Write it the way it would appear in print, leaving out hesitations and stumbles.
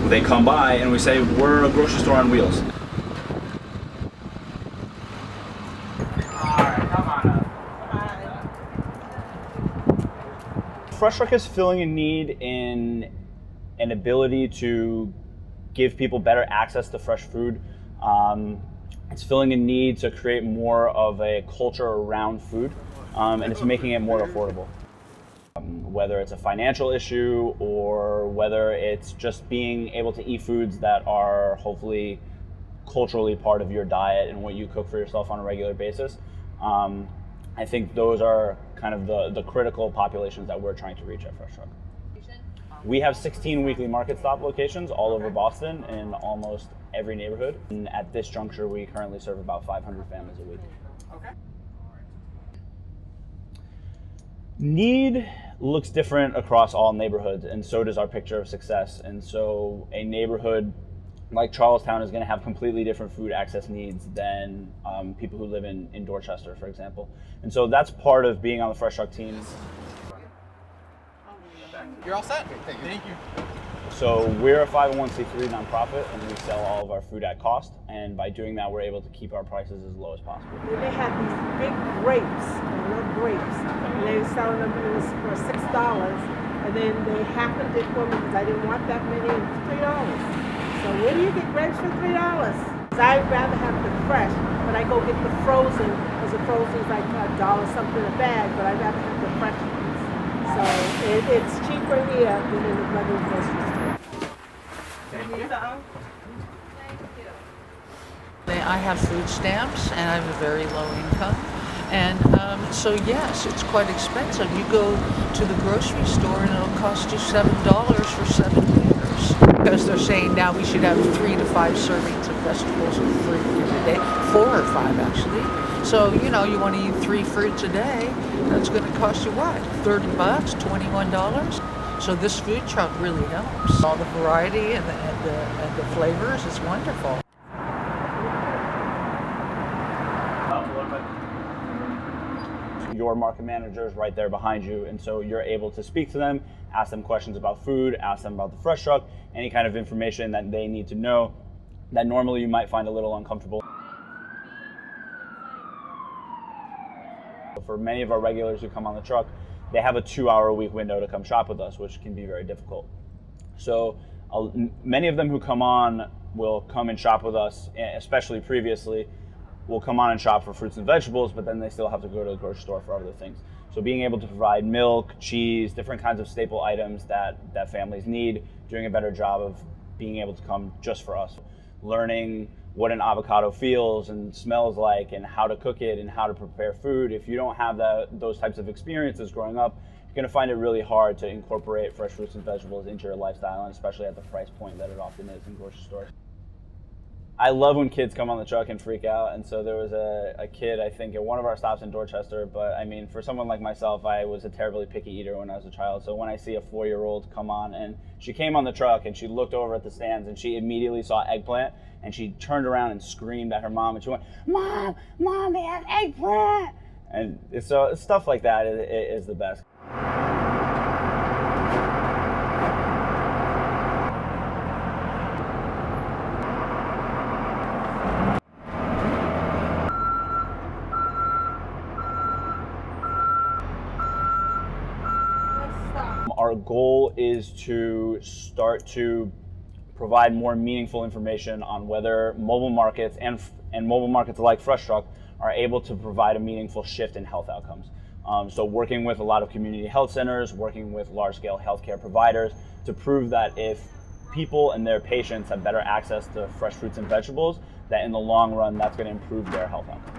they come by and we say, we're a grocery store on wheels. Fresh Truck is filling a need in an ability to give people better access to fresh food. It's filling a need to create more of a culture around food, and it's making it more affordable. Whether it's a financial issue or whether it's just being able to eat foods that are hopefully culturally part of your diet and what you cook for yourself on a regular basis. I think those are kind of the critical populations that we're trying to reach at Fresh Truck. We have 16 weekly market stop locations all over Boston in almost every neighborhood. And at this juncture, we currently serve about 500 families a week. Okay. Need looks different across all neighborhoods, and so does our picture of success. And so a neighborhood like Charlestown is going to have completely different food access needs than people who live in Dorchester, for example. And so that's part of being on the Fresh Truck team. You're all set. Thank you. So we're a 501c3 nonprofit, and we sell all of our food at cost. And by doing that, we're able to keep our prices as low as possible. They have these big grapes, and they were selling them for $6, and then they happened it for me because I didn't want that many, $3. So where do you get grapes for $3? I'd rather have the fresh, but I go get the frozen, because the frozen is like $1 something a bag, but I'd rather have the fresh ones. So it's cheaper here than in the regular grocery store. I have food stamps and I have a very low income. And so yes, it's quite expensive. You go to the grocery store and it'll cost you $7 for 7 years. Because they're saying now we should have 3 to 5 servings of vegetables or fruit a day, 4 or 5 actually. So, you know, you want to eat 3 fruits a day, that's going to cost you what? $30, $21? So this food truck really helps. All the variety and the flavors is wonderful. Your market manager is right there behind you, and so you're able to speak to them, ask them questions about food, ask them about the Fresh Truck, any kind of information that they need to know that normally you might find a little uncomfortable. For many of our regulars who come on the truck, they have a 2-hour-a-week window to come shop with us, which can be very difficult. So many of them who come on will come and shop with us, especially previously, will come on and shop for fruits and vegetables, but then they still have to go to the grocery store for other things. So being able to provide milk, cheese, different kinds of staple items that families need, doing a better job of being able to come just for us. Learning what an avocado feels and smells like and how to cook it and how to prepare food. If you don't have those types of experiences growing up, you're gonna find it really hard to incorporate fresh fruits and vegetables into your lifestyle, and especially at the price point that it often is in grocery stores. I love when kids come on the truck and freak out, and so there was a kid, I think, at one of our stops in Dorchester, but I mean, for someone like myself, I was a terribly picky eater when I was a child, so when I see a 4-year-old come on, and she came on the truck and she looked over at the stands and she immediately saw eggplant, and she turned around and screamed at her mom, and she went, Mom, they have eggplant! And so stuff like that is the best. Our goal is to start to provide more meaningful information on whether mobile markets and mobile markets like Fresh Truck are able to provide a meaningful shift in health outcomes. So working with a lot of community health centers, working with large-scale healthcare providers to prove that if people and their patients have better access to fresh fruits and vegetables, that in the long run, that's going to improve their health outcomes.